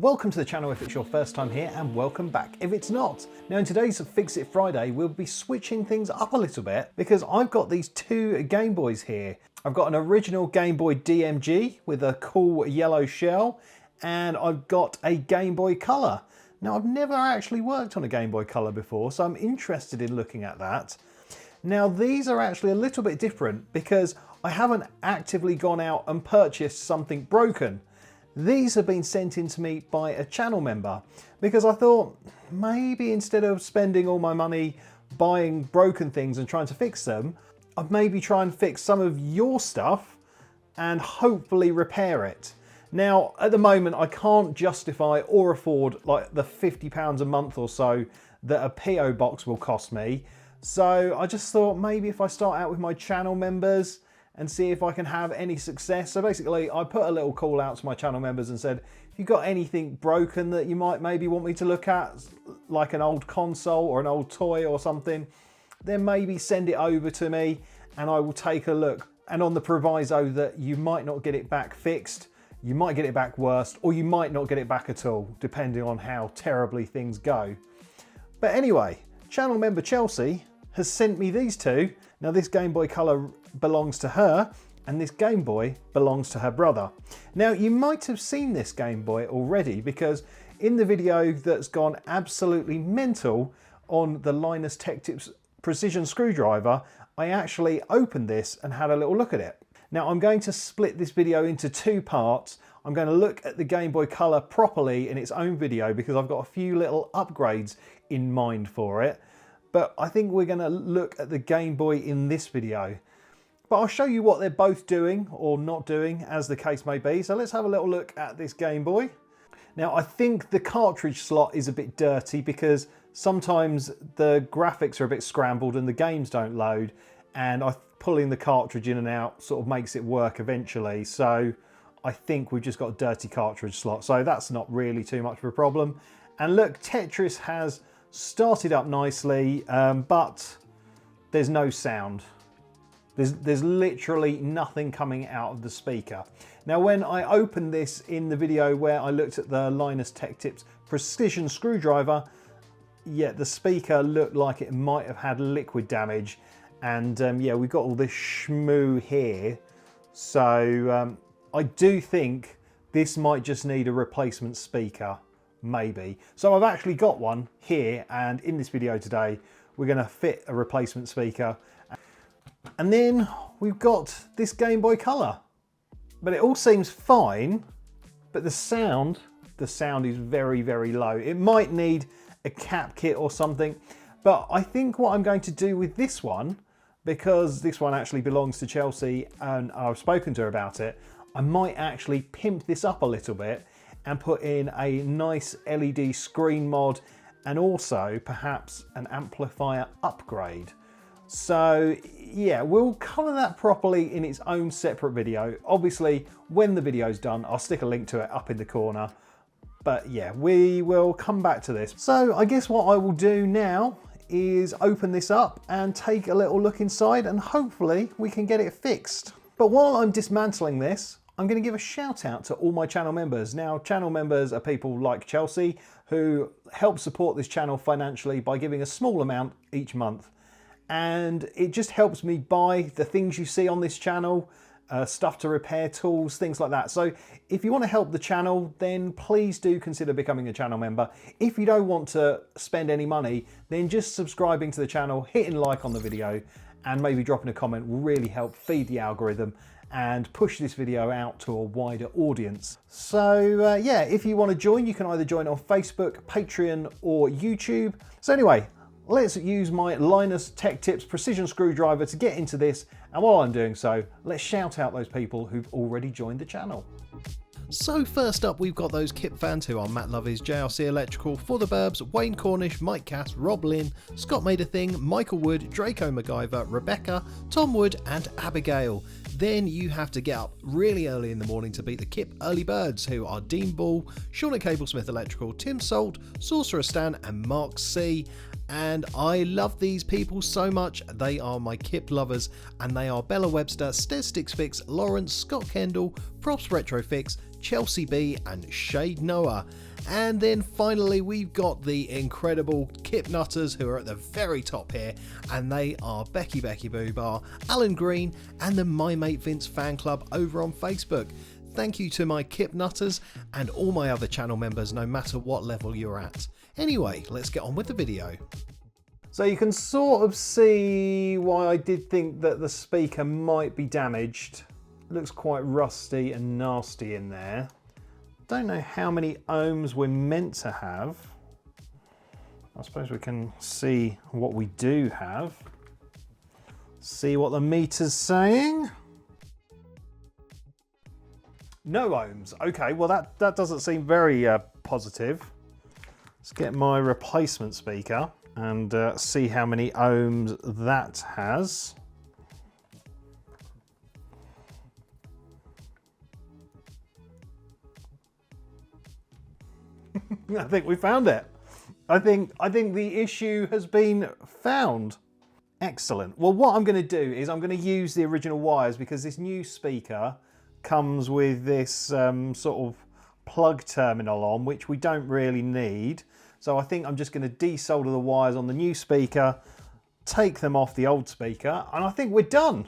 Welcome to the channel if it's your first time here, and welcome back if it's not. Now in today's Fix It Friday, we'll be switching things up a little bit because I've got these two Game Boys here. I've got an original Gameboy DMG with a cool yellow shell, and I've got a Gameboy Color. Now I've never actually worked on a Gameboy Color before, so I'm interested in looking at that. Now these are actually a little bit different because I haven't actively gone out and purchased something broken. These have been sent in to me by a channel member because I thought maybe instead of spending all my money buying broken things and trying to fix them, I'd maybe try and fix some of your stuff and hopefully repair it. Now, at the moment, I can't justify or afford like the £50 a month or so that a PO box will cost me. So I just thought maybe if I start out with my channel members and see if I can have any success. So basically I put a little call out to my channel members and said, if you've got anything broken that you might maybe want me to look at, like an old console or an old toy or something, then maybe send it over to me and I will take a look. And on the proviso that you might not get it back fixed, you might get it back worse, or you might not get it back at all, depending on how terribly things go. But anyway, channel member Chelsea has sent me these two. Now this Gameboy Color belongs to her and this Game Boy belongs to her brother. Now you might have seen this Game Boy already because in the video that's gone absolutely mental on the Linus Tech Tips precision screwdriver, I actually opened this and had a little look at it. Now I'm going to split this video into two parts. I'm going to look at the Game Boy Color properly in its own video because I've got a few little upgrades in mind for it. But I think we're going to look at the Game Boy in this video. But I'll show you what they're both doing or not doing, as the case may be. So let's have a little look at this Game Boy. Now I think the cartridge slot is a bit dirty because sometimes the graphics are a bit scrambled and the games don't load, and pulling the cartridge in and out sort of makes it work eventually. So I think we've just got a dirty cartridge slot. So that's not really too much of a problem. And look, Tetris has started up nicely, but there's no sound. There's literally nothing coming out of the speaker. Now when I opened this in the video where I looked at the Linus Tech Tips precision screwdriver, yeah, the speaker looked like it might have had liquid damage, and yeah, we've got all this shmoo here. So I do think this might just need a replacement speaker. Maybe. So I've actually got one here, and in this video today we're going to fit a replacement speaker. And then we've got this Game Boy Color. But it all seems fine, but the sound is very, very low. It might need a cap kit or something, but I think what I'm going to do with this one, because this one actually belongs to Chelsea and I've spoken to her about it, I might actually pimp this up a little bit and put in a nice LED screen mod and also perhaps an amplifier upgrade. So yeah, we'll cover that properly in its own separate video. Obviously, when the video's done, I'll stick a link to it up in the corner. But yeah, we will come back to this. So I guess what I will do now is open this up and take a little look inside, and hopefully we can get it fixed. But while I'm dismantling this, I'm going to give a shout out to all my channel members. Now, channel members are people like Chelsea who help support this channel financially by giving a small amount each month. And it just helps me buy the things you see on this channel, stuff to repair, tools, things like that. So if you want to help the channel, then please do consider becoming a channel member. If you don't want to spend any money, then just subscribing to the channel, hitting like on the video, and maybe dropping a comment will really help feed the algorithm and push this video out to a wider audience. So yeah, if you want to join, you can either join on Facebook, Patreon, or YouTube. So anyway, let's use my Linus Tech Tips precision screwdriver to get into this, and while I'm doing so, let's shout out those people who've already joined the channel. So first up, we've got those Kip fans who are Matt Lovies, JRC Electrical, For the Burbs, Wayne Cornish, Mike Cass, Rob Lynn, Scott Made a Thing, Michael Wood, Draco MacGyver, Rebecca, Tom Wood and Abigail. Then you have to get up really early in the morning to beat the Kip early birds who are Dean Ball, Sean at Cablesmith Electrical, Tim Salt, Sorcerer Stan and Mark C. And I love these people so much. They are my Kip lovers, and they are Bella Webster, Stez Sticks Fix, Lawrence, Scott Kendall, Props Retrofix, Chelsea B and Shade Noah. And then finally we've got the incredible Kip Nutters who are at the very top here, and they are Becky Boobar, Alan Green and the My Mate Vince fan club over on Facebook. Thank you to my Kip Nutters and all my other channel members, no matter what level you're at. Anyway, let's get on with the video. So you can sort of see why I did think that the speaker might be damaged. It looks quite rusty and nasty in there. Don't know how many ohms we're meant to have. I suppose we can see what we do have. See what the meter's saying. No ohms. Okay, well that doesn't seem very positive. Let's get my replacement speaker and see how many ohms that has. I think we found it. I think the issue has been found. Excellent. Well, what I'm going to do is I'm going to use the original wires, because this new speaker comes with this sort of plug terminal on, which we don't really need. So I think I'm just going to desolder the wires on the new speaker, take them off the old speaker, and I think we're done.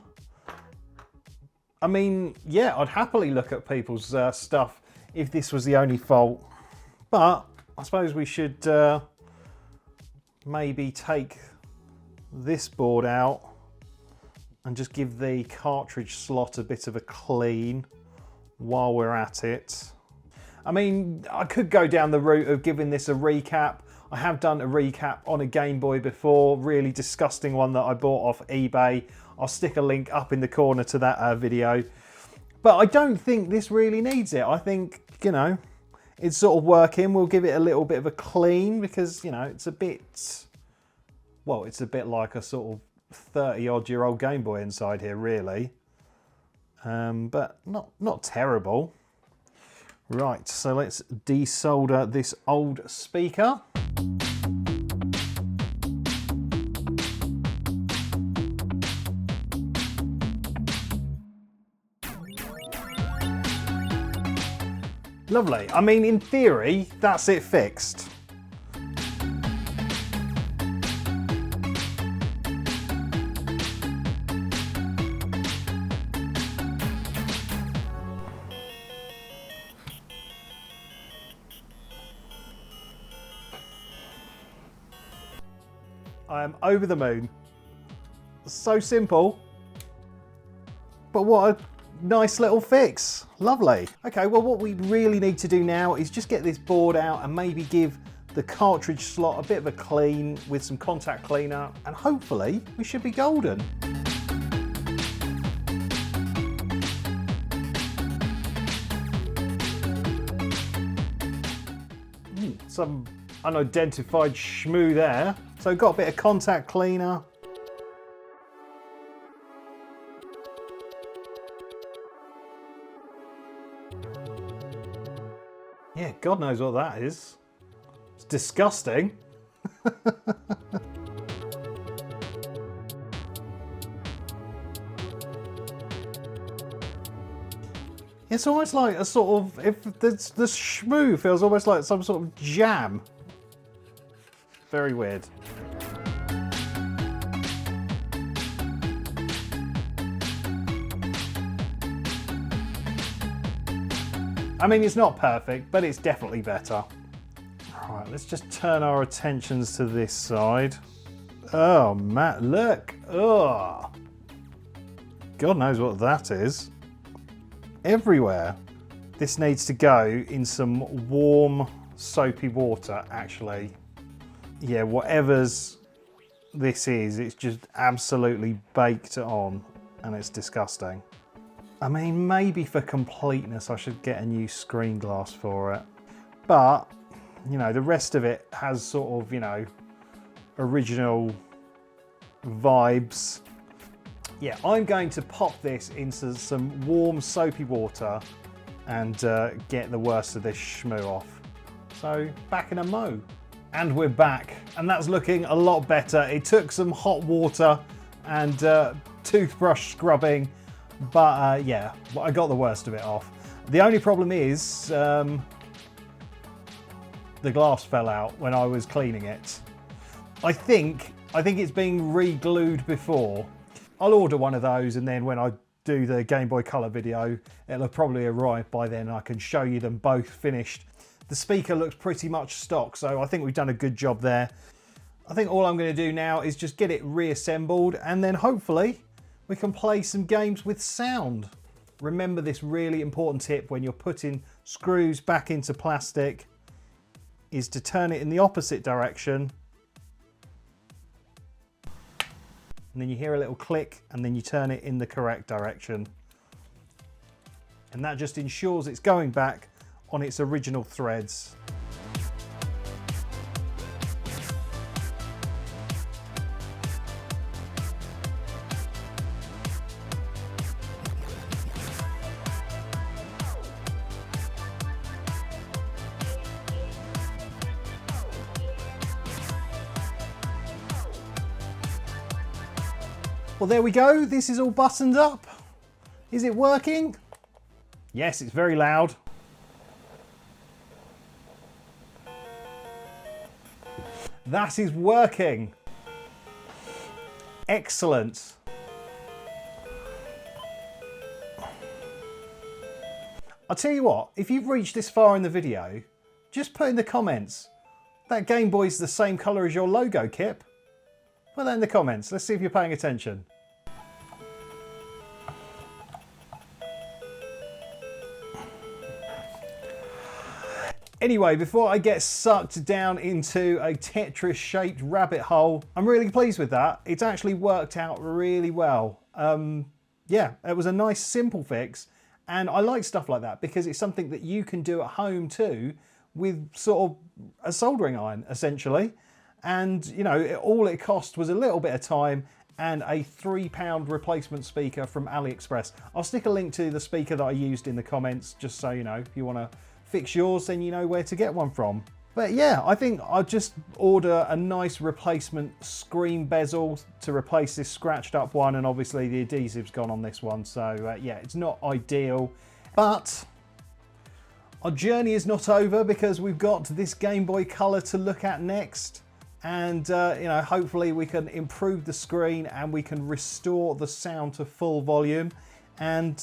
I mean, yeah, I'd happily look at people's stuff if this was the only fault. But I suppose we should maybe take this board out and just give the cartridge slot a bit of a clean while we're at it. I mean, I could go down the route of giving this a recap. I have done a recap on a Game Boy before, really disgusting one that I bought off eBay. I'll stick a link up in the corner to that video. But I don't think this really needs it. I think, you know, it's sort of working. We'll give it a little bit of a clean because, you know, it's a bit, well, it's a bit like a sort of 30-odd-year-old Game Boy inside here, really. But not terrible. Right, so let's desolder this old speaker. Lovely. I mean, in theory, that's it fixed. I am over the moon. So simple, but what a nice little fix. Lovely. Okay, well, what we really need to do now is just get this board out and maybe give the cartridge slot a bit of a clean with some contact cleaner, and hopefully we should be golden. Some unidentified shmoo there. So got a bit of contact cleaner. Yeah, God knows what that is. It's disgusting. It's almost like a sort of, if the shmoo feels almost like some sort of jam. Very weird. I mean, it's not perfect, but it's definitely better. All right, let's just turn our attentions to this side. Oh, Matt, look. Oh, God knows what that is. Everywhere. This needs to go in some warm, soapy water, actually. Yeah, whatever's this is, it's just absolutely baked on, and it's disgusting. I mean, maybe for completeness, I should get a new screen glass for it. But, you know, the rest of it has sort of, you know, original vibes. Yeah, I'm going to pop this into some warm, soapy water and get the worst of this shmoo off. So, back in a mo. And we're back, and that's looking a lot better. It took some hot water and toothbrush scrubbing, but yeah, I got the worst of it off. The only problem is, the glass fell out when I was cleaning it. I think it's been re-glued before. I'll order one of those, and then when I do the Gameboy Color video, it'll probably arrive by then. I can show you them both finished. The speaker looks pretty much stock, so I think we've done a good job there. I think all I'm going to do now is just get it reassembled, and then hopefully we can play some games with sound. Remember this really important tip when you're putting screws back into plastic is to turn it in the opposite direction. And then you hear a little click, and then you turn it in the correct direction. And that just ensures it's going back on its original threads. Well, there we go. This is all buttoned up. Is it working? Yes, it's very loud. That is working. Excellent. I'll tell you what, if you've reached this far in the video, just put in the comments, that Game Boy's the same colour as your logo, Kip. Put that in the comments. Let's see if you're paying attention. Anyway, before I get sucked down into a Tetris-shaped rabbit hole, I'm really pleased with that. It's actually worked out really well. Yeah, it was a nice, simple fix, and I like stuff like that because it's something that you can do at home too with sort of a soldering iron, essentially. And, you know, all it cost was a little bit of time and a £3 replacement speaker from AliExpress. I'll stick a link to the speaker that I used in the comments, just so you know, if you want to fix yours, then you know where to get one from. But yeah, I think I'll just order a nice replacement screen bezel to replace this scratched up one, and obviously the adhesive's gone on this one, so yeah, it's not ideal. But our journey is not over because we've got this Game Boy Color to look at next. And you know, hopefully we can improve the screen and we can restore the sound to full volume. And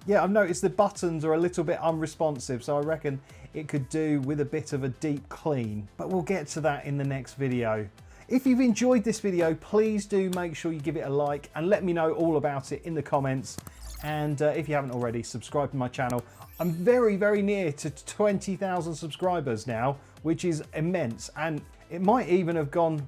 yeah, I've noticed the buttons are a little bit unresponsive, so I reckon it could do with a bit of a deep clean. But we'll get to that in the next video. If you've enjoyed this video, please do make sure you give it a like and let me know all about it in the comments. And if you haven't already, subscribe to my channel. I'm very, very near to 20,000 subscribers now, which is immense. And it might even have gone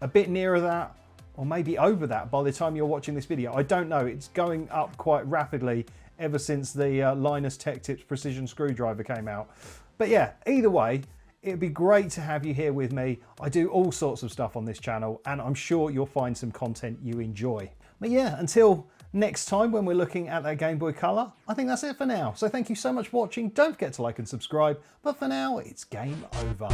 a bit nearer that, or maybe over that by the time you're watching this video. I don't know. It's going up quite rapidly ever since the Linus Tech Tips precision screwdriver came out. But yeah, either way, it'd be great to have you here with me. I do all sorts of stuff on this channel, and I'm sure you'll find some content you enjoy. But yeah, until next time when we're looking at that Game Boy Color, I think that's it for now. So thank you so much for watching. Don't forget to like and subscribe. But for now, it's game over.